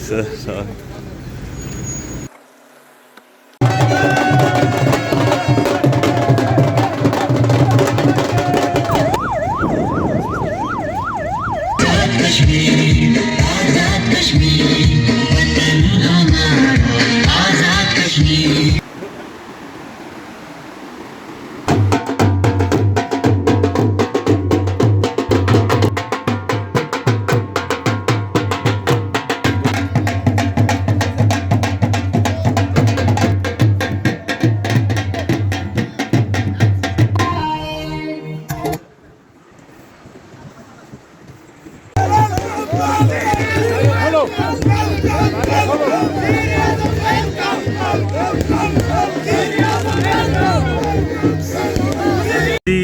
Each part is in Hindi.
सर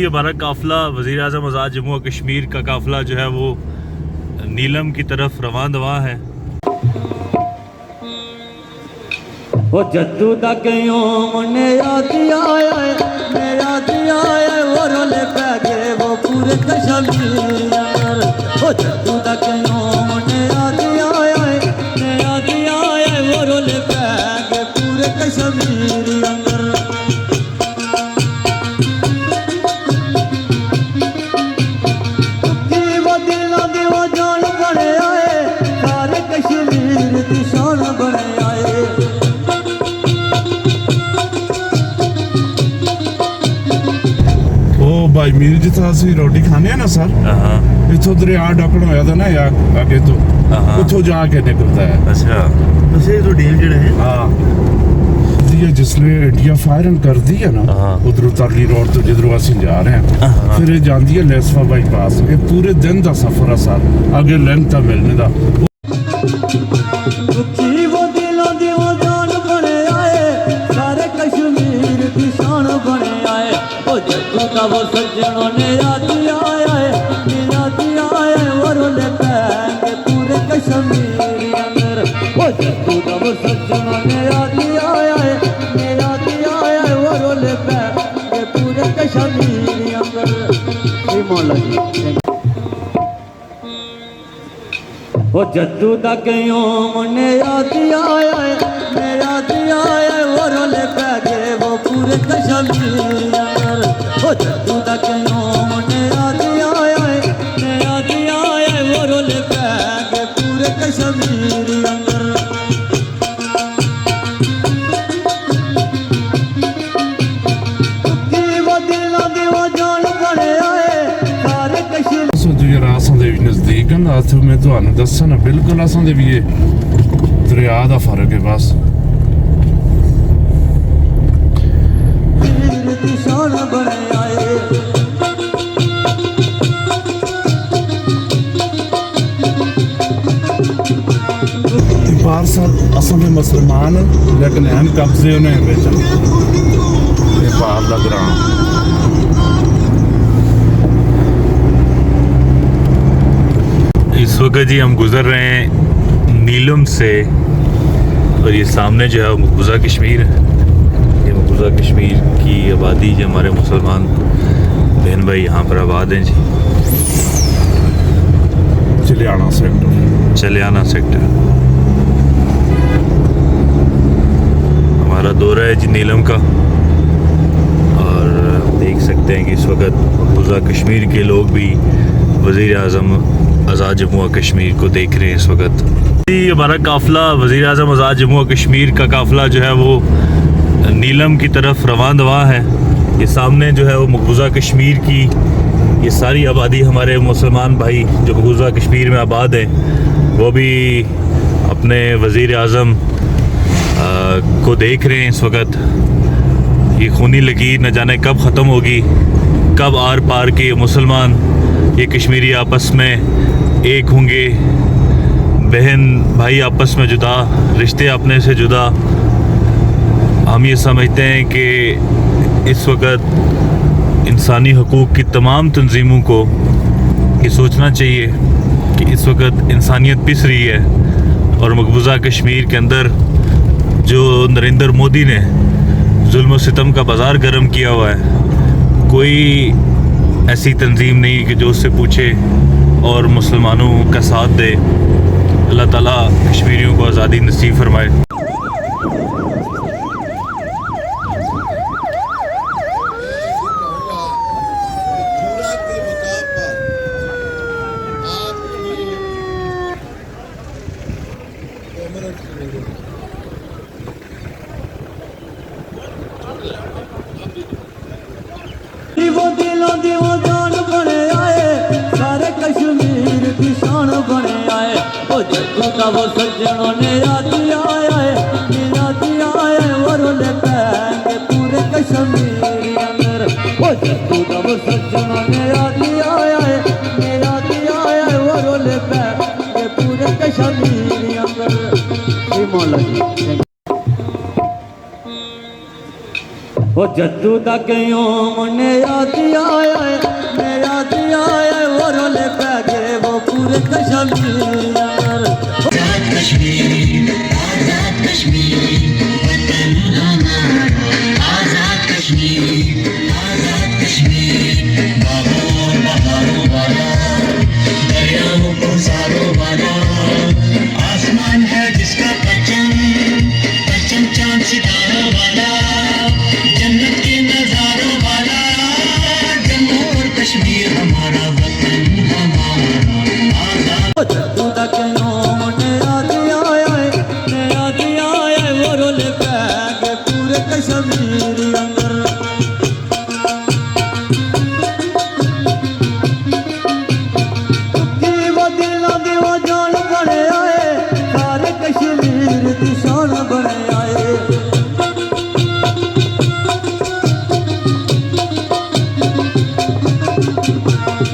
हमारा काफ़िला वज़ीर आज़म आज़ाद जम्मू और कश्मीर का काफ़िला जो है वो नीलम की तरफ रवां दवा है। वो जद्दू तक ने याद आया वो रोले पै गए वो पूरे कश्मीर वो जद्दू तक ने याद आया वो रोले पै गए पूरे कश्मीर अंदर। वो दिलों दी वो जान बने आए सारे कश्मीर दी शान बने आए। भाई मीर जिथा ਅਸੀਂ ਰੋਟੀ ਖਾਣੇ ਆ ਨਾ ਸਰ ਇਥੋਂ ਦਰਿਆ ਡਕਣ ਹੋਇਆ ਤਾਂ ਨਾ ਅੱਗੇ ਤੋਂ ਉੱਥੋਂ ਜਾ ਕੇ ਨਿਕਲਦਾ ਹੈ। अच्छा वैसे तो डेंजर है। हाँ ये जिसले इंडिया फायरिंग करती है ना उधरों तरली रोड तो जिधरों ਅਸੀਂ जा रहे हैं फिर ये जाती है लेसवा बाईपास। ये पूरे दिन का सफर है सर आगे लेंथ था मिलने का। वो दिलों दी वो जान बने आए सारे कश्मीर की शान बने आए। वो जद्दू का वो सज्जनों ने याद आया वो रोले पैंगे पूरे कश्मीर अंदर। वो जद्दू का वो सज्जनों ने याद आया वो रोले पैंगे पूरे कश्मीर अंदर। वो जद्दू तक ने याद आया वो रोले पै गए वो पूरे कश्मीर अंदर। वो जद्दू तक ने याद आया वो रोले पै गए पूरे कश्मीर अंदर। वो दिलों दी वो जान बने आए सारे कश्मीर रासां दे नजदीक है ना मैं ਤੁਹਾਨੂੰ ਦੱਸਾਂ ਨਾ बिल्कुल ਅਸਾਂ ਦੇ ਵੀ ਇਹ ਦਰਿਆ ਦਾ ਫਰਕ ਹੈ बस। शान बने आए बार साल असल में मुसलमान लेकिन अहम कब्जे उन्हें बेचा नेपाल का ग्राम। इस वक्त जी हम गुज़र रहे हैं नीलम से और ये सामने जो है मकबूजा कश्मीर है। ये मकबूजा कश्मीर की आबादी जो हमारे मुसलमान बहन भाई यहाँ पर आबाद हैं जी। चलियाना सेक्टर हमारा दौरा है जी नीलम का। और देख सकते हैं कि इस वक्त मकबूजा कश्मीर के लोग भी वज़ीर आज़म आज़ाद जम्मू और कश्मीर को देख रहे हैं इस वक्त। हमारा काफ़िला वज़ीर आज़म आज़ाद जम्मू और कश्मीर का काफ़िला जो है वो नीलम की तरफ रवां दवा है। ये सामने जो है वो मकबूजा कश्मीर की ये सारी आबादी हमारे मुसलमान भाई जो मकबूजा कश्मीर में आबाद हैं वो भी अपने वज़ीर आज़म को देख रहे हैं इस वक्त। ये खूनी लकीर न जाने कब ख़त्म होगी, कब आर पार के मुसलमान ये कश्मीरी आपस में एक होंगे, बहन भाई आपस में जुदा, रिश्ते अपने से जुदा। हम ये समझते हैं कि इस वक्त इंसानी हकूक़ की तमाम तंजीमों को ये सोचना चाहिए कि इस वक्त इंसानियत पिस रही है और मकबूजा कश्मीर के अंदर जो नरेंद्र मोदी ने जुल्म सितम का बाज़ार गर्म किया हुआ है, कोई ऐसी तंजीम नहीं कि जो उससे पूछे और मुसलमानों का साथ दे। अल्लाह ताला कश्मीरियों को आज़ादी नसीब फरमाए। वो दिलों दी वो जान बने आए, सारे कश्मीर की शान बने आए। ओ जग्गू का वो सज्जनों ने याद आया है, याद आया है। वो रोले पैंगे पूरे कश्मीर अंदर। ओ जग्गू का वो सज्जनों ने याद आया है, याद आया है। वो रोले पैंगे पूरे कश्मीर अंदर। श्री मौला जी वो जद्दू दा क्यों मने याद आया है, मैं याद आया है। वो रोले पै गए वो पूरे कश्मीर अंदर। आजाद कश्मीर, आजाद कश्मीर, वतन हमारा। आजाद कश्मीर, आजाद कश्मीर, बाहों बहारों वाला, दरियाओं को सारों वाला। आसमान है जिसका परचम, परचम चांद सितारों वाला, जन्नत के नजारों वाला। जम्मू और कश्मीर हमारा, वतन हमारा। आजाद वो जद्दू दा क्यों मने याद आया है, मैं याद आया है। वो रोले पै गए पूरे कश्मीर अंदर। वो दिलों दी वो जान बने आए, सारे कश्मीर की शान बने आए।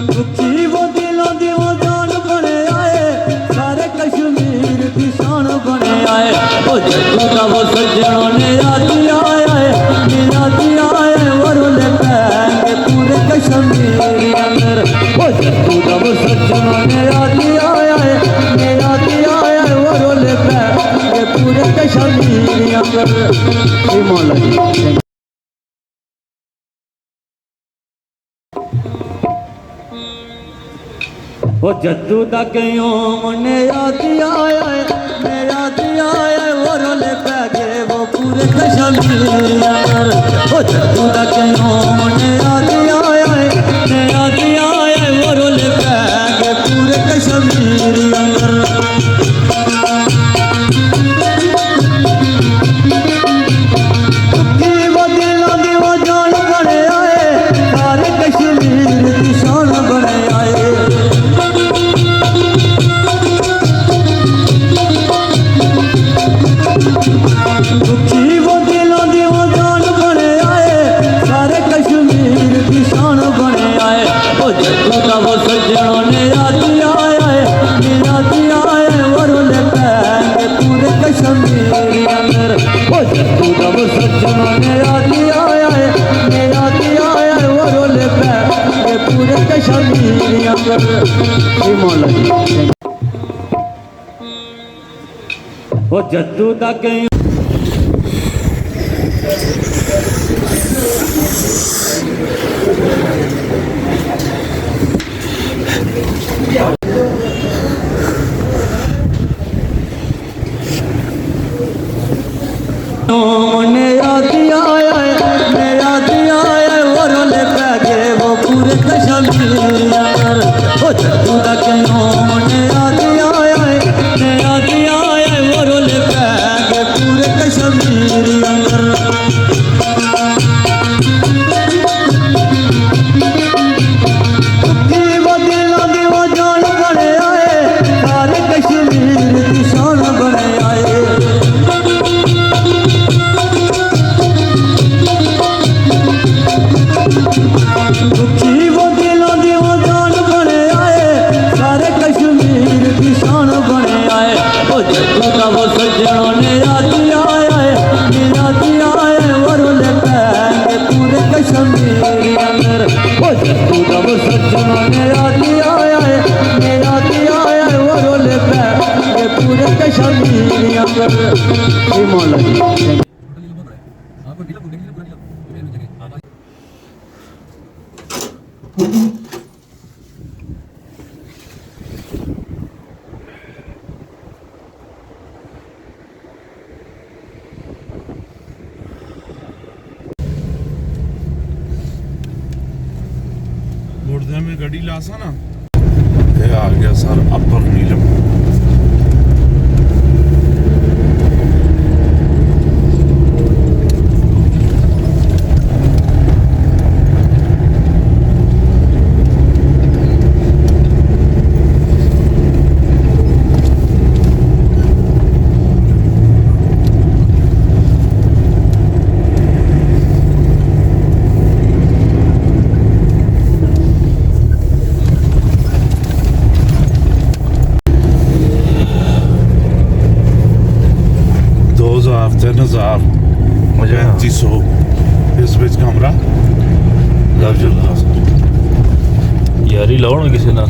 दुखी वो दिलों दी वो जान बने आए, सारे कश्मीर की शान बने आए। ओ जग्गू का वो सज्जनों ने याद आया है, याद आया है। वो रोले पैंगे पूरे कश्मीर अंदर। ओ जग्गू का वो सज्जनों ने याद आया है, याद आया है। वो रोले पैंगे पूरे कश्मीर अंदर। श्री मौला जी वो जद्दू दा क्यों मने याद आया है, मैं याद आया है। वो रोले पै गए वो पूरे कश्मीर अंदर। वो जद्दू दा क्यों मने याद आया है, मैं याद आया है। वो रोले पै गए पूरे कश्मीर अंदर। वो दिलों दी वो जान बने आए, सारे कश्मीर की शान बने आए। दुखी वो दिलों दी वो जान बने आए, सारे कश्मीर की शान बने आए। ओ जग्गू का वो सज्जनों ने याद आया है, याद आया है। वो रोले पैंगे पूरे कश्मीर अंदर। ओ जग्गू का वो सज्जनों ने याद आया है, याद आया है। वो रोले पैंगे पूरे कश्मीर अंदर। श्री मौला जी वो जद्दू दा क्यों मने याद आया है, मैं याद आया है। वो रोले पै गए वो पूरे कश्मीर अंदर। वो जद्दू दा क्यों मने याद आया है, मैं याद आया है। वो रोले पै गए पूरे कश्मीर अंदर। वो दिलों दी वो जान बने आए, सारे कश्मीर की शान बने आए। दुखी वो दिलों दी वो जान बने आए, सारे कश्मीर की शान बने आए। ओ जग्गू का वो सज्जनों ने याद आया है, याद आया है। वो रोले पैंगे पूरे कश्मीर अंदर। ओ जग्गू का वो सज्जनों ने याद आया है, याद आया है। वो रोले पैंगे पूरे कश्मीर अंदर। श्री मौला जी में गड्डी लासा ना ये आ गया सर अपर नीलम। मुझे 3500 इस ਵਿੱਚ कमरा लव जुल्ला यारी लाओ ना किसी ना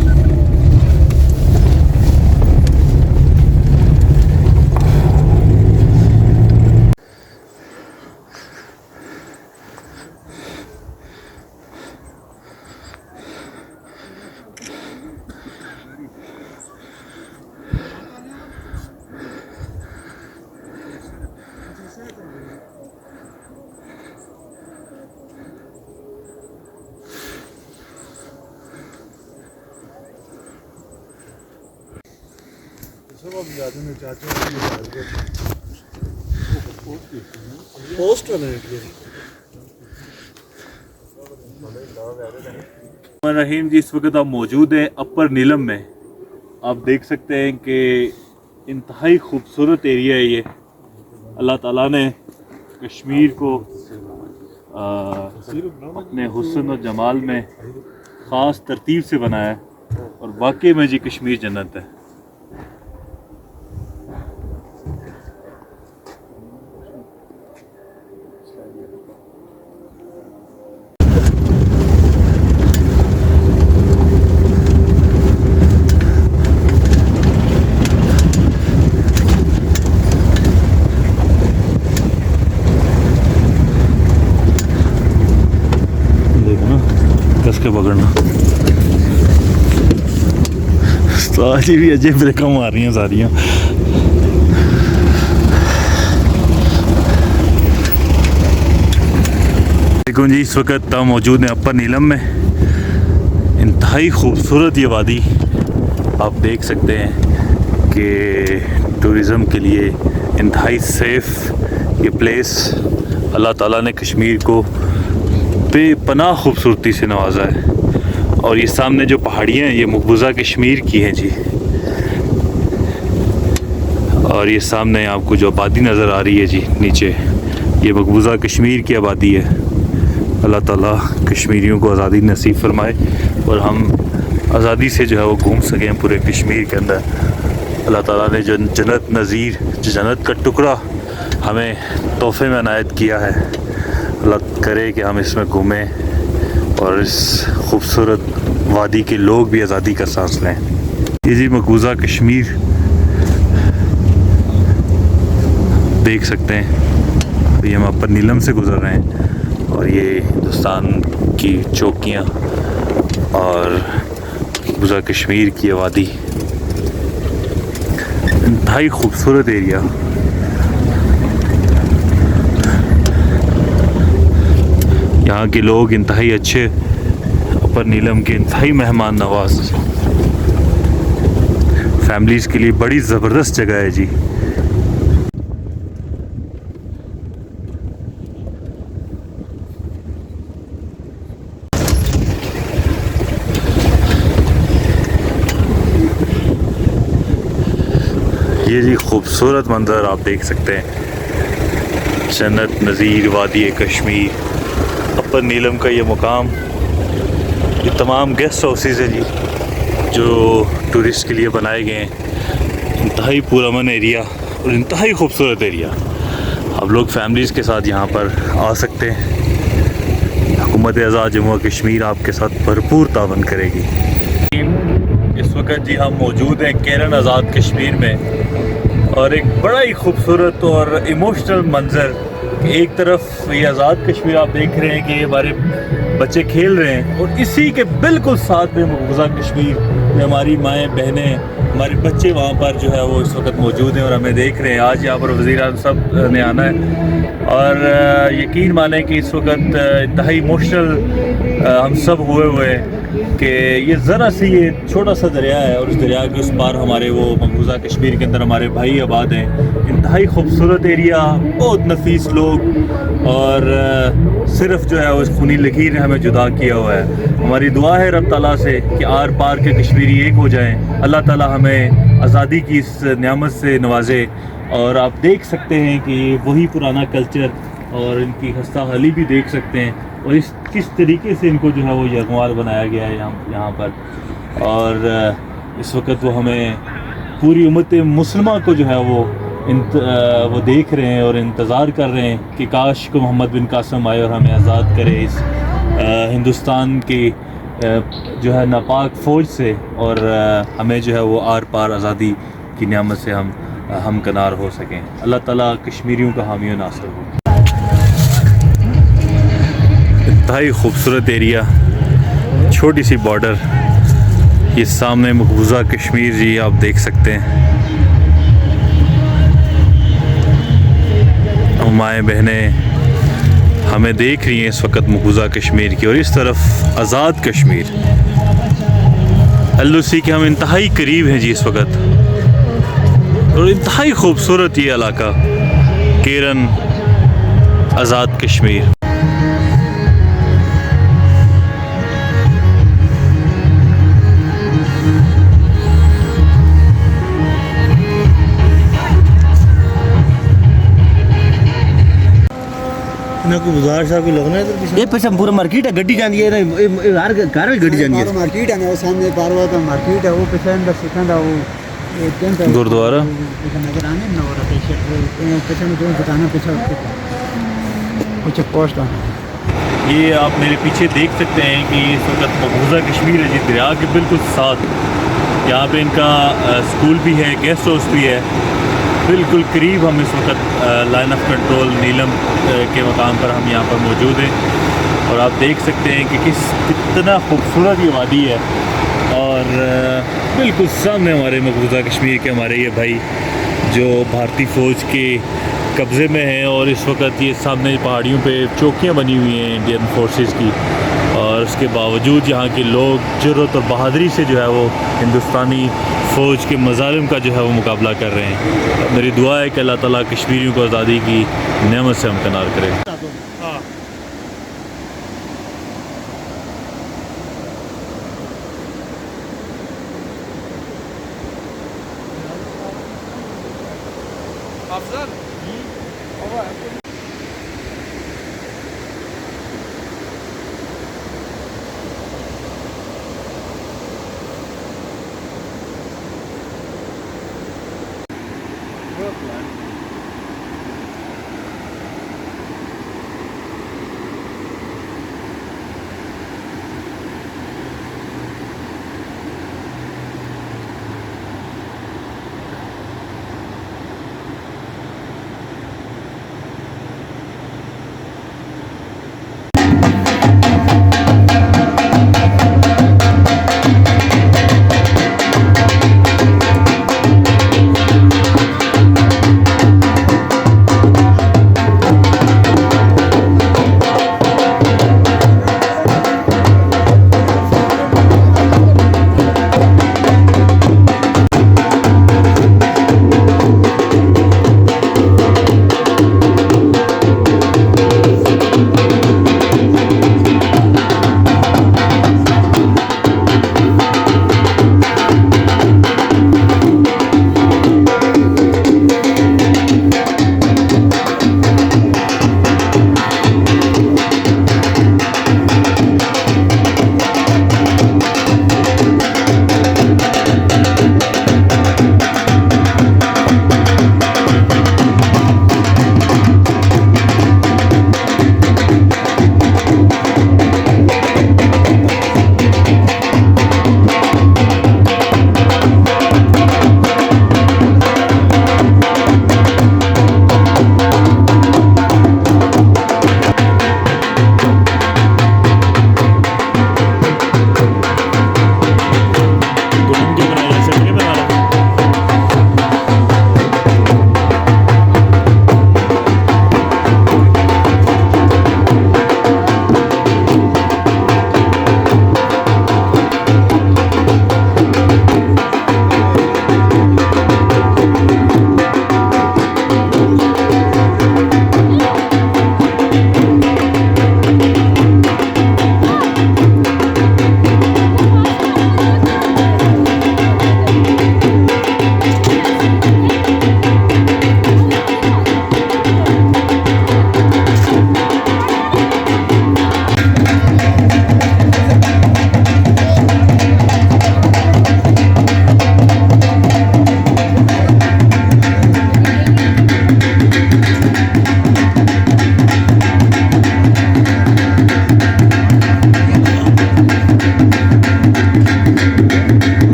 रहीम जी, इस वक्त आप मौजूद हैं अपर नीलम में। आप देख सकते हैं कि इंतहाई खूबसूरत एरिया है ये। अल्लाह ताला ने कश्मीर को अपने हुस्न और जमाल में ख़ास तरतीब से बनाया है और वाकई में जी कश्मीर जन्नत है। के पकड़ना सारी भी अजय ब्रेक मार रही हैं सारियां। देखो जी, इस वक्त हम मौजूद हैं अपर नीलम में। इंतहाई खूबसूरत ये वादी आप देख सकते हैं कि टूरिज़म के लिए इंतहाई सेफ़ ये प्लेस। अल्लाह ताला ने कश्मीर को बेपनाह खूबसूरती से नवाजा है। और ये सामने जो पहाड़ियाँ हैं ये मकबूजा कश्मीर की हैं जी। और ये सामने आपको जो आबादी नज़र आ रही है जी नीचे, ये मकबूजा कश्मीर की आबादी है। अल्लाह ताला कश्मीरियों को आज़ादी नसीब फरमाए और हम आज़ादी से जो है वो घूम सकें पूरे कश्मीर के अंदर। अल्लाह ताला ने जो जन्नत नज़ीर, जो जन्नत का टुकड़ा हमें तोहफे में अनायत किया है, अल्लाह करे कि हम इसमें घूमें और इस खूबसूरत वादी के लोग भी आज़ादी का सांस लें। ये जी मकबूजा कश्मीर देख सकते हैं। अभी हम अपर नीलम से गुज़र रहे हैं और ये हिंदुस्तान की चौकियाँ और मकबूजा कश्मीर की वादी, इंतहाई खूबसूरत एरिया। यहाँ के लोग इंतहाई अच्छे, अपर नीलम के इंतहाई मेहमान नवाज, फैमिलीज़ के लिए बड़ी ज़बरदस्त जगह है जी। ये जी खूबसूरत मंज़र आप देख सकते हैं, जन्नत नज़ीर वादी कश्मीर, अपर नीलम का ये मुकाम। ये तमाम गेस्ट हाउसेस है जी जो टूरिस्ट के लिए बनाए गए हैं। इंतहाई पुरअमन एरिया और इंतहाई खूबसूरत एरिया। आप लोग फैमिलीज़ के साथ यहाँ पर आ सकते हैं। हुकूमत आज़ाद जम्मू और कश्मीर आपके साथ भरपूर तावन करेगी। इस वक्त जी हम मौजूद हैं केरन आज़ाद कश्मीर में और एक बड़ा ही खूबसूरत और इमोशनल मंज़र। एक तरफ ये आज़ाद कश्मीर आप देख रहे हैं कि ये हमारे बच्चे खेल रहे हैं और इसी के बिल्कुल साथ में मकबूजा कश्मीर में हमारी माएँ बहनें, हमारे बच्चे वहाँ पर जो है वो इस वक्त मौजूद हैं और हमें देख रहे हैं। आज यहाँ पर वज़ीर आज़म सब ने आना है और यकीन माने कि इस वक्त इंतहाई इमोशनल हम सब हुए हैं कि ये ज़रा सी ये छोटा सा दरिया है और उस दरिया के उस पार हमारे वो मकबूजा कश्मीर के अंदर हमारे भाई आबाद हैं। इंतहाई खूबसूरत एरिया, बहुत नफीस लोग, और सिर्फ जो है उस खूनी लकीर ने हमें जुदा किया हुआ है। हमारी दुआ है रब ताला से कि आर पार के कश्मीरी एक हो जाएं। अल्लाह ताला हमें आज़ादी की इस नेमत से नवाजे। और आप देख सकते हैं कि वही पुराना कल्चर और इनकी खस्ता हाली भी देख सकते हैं, और इस किस तरीके से इनको जो है वो यरगमाल बनाया गया है यहाँ पर। और इस वक्त वो हमें पूरी उम्मत मुस्लिमा को जो है वो देख रहे हैं और इंतज़ार कर रहे हैं कि काश को मोहम्मद बिन कासिम आए और हमें आज़ाद करे इस हिंदुस्तान की जो है नापाक फ़ौज से, और हमें जो है वो आर पार आज़ादी की नियामत से हम कनार हो सकें। अल्लाह ताला कश्मीरियों का हामी और नासर हो। इंतहाई खूबसूरत एरिया, छोटी सी बॉर्डर, ये सामने मकबूजा कश्मीर जी आप देख सकते हैं। माएँ बहनें हमें देख रही हैं इस वक्त मकबूजा कश्मीर की, और इस तरफ आज़ाद कश्मीर LOC के हम इंतहाई करीब हैं जी इस वक्त, और इंतहाई खूबसूरत ये इलाका केरन आज़ाद कश्मीर। बाजार साहब की लगना है ये पीछे पूरा मार्केट है, गड्डी जाती है हर घर में गड्डी जाती है। मार्केट है ना, वो सामने पारवा का मार्केट है, वो पीछे अंदर सिखंदा वो गुरुद्वारा नजर आने ना, और पीछे में जो दुकान है पीछे पोस्ट है। ये आप मेरे पीछे देख सकते हैं कि इस वक्त मकबूजा कश्मीर है जी, दरिया के बिल्कुल साथ। यहाँ पे इनका स्कूल भी है, गेस्ट हाउस भी है, बिल्कुल करीब हम इस वक्त लाइन ऑफ कंट्रोल नीलम के मकाम पर हम यहाँ पर मौजूद हैं। और आप देख सकते हैं कि कितना खूबसूरत ये वादी है, और बिल्कुल सामने हमारे मकबूजा कश्मीर के हमारे ये भाई जो भारतीय फ़ौज के कब्ज़े में हैं, और इस वक्त ये सामने पहाड़ियों पे चौकियाँ बनी हुई हैं इंडियन फोर्सेस की, और उसके बावजूद यहाँ के लोग जुर्रत और बहादुरी से जो है वो हिंदुस्तानी फ़ौज के मज़ालिम का जो है वो मुकाबला कर रहे हैं। मेरी दुआ है कि अल्लाह ताला कश्मीरियों को आज़ादी की नेमत से हमकनार करे।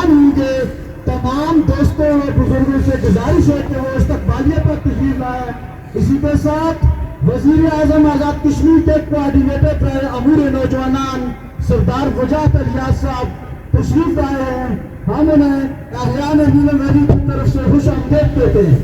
मेहमान होंगे, तमाम दोस्तों और बुजुर्गों से गुजारिश है कि वो इस्तकबालिया पर तशरीफ लाए। इसी के साथ वज़ीर आज़म आज़ाद कश्मीर के कोऑर्डिनेटर पर अमूर नौजवान सरदार वजाहत इलियास साहब तशरीफ लाए हैं। हम उन्हें अहयान नीलम वैली की तरफ से खुश आमदीद कहते हैं।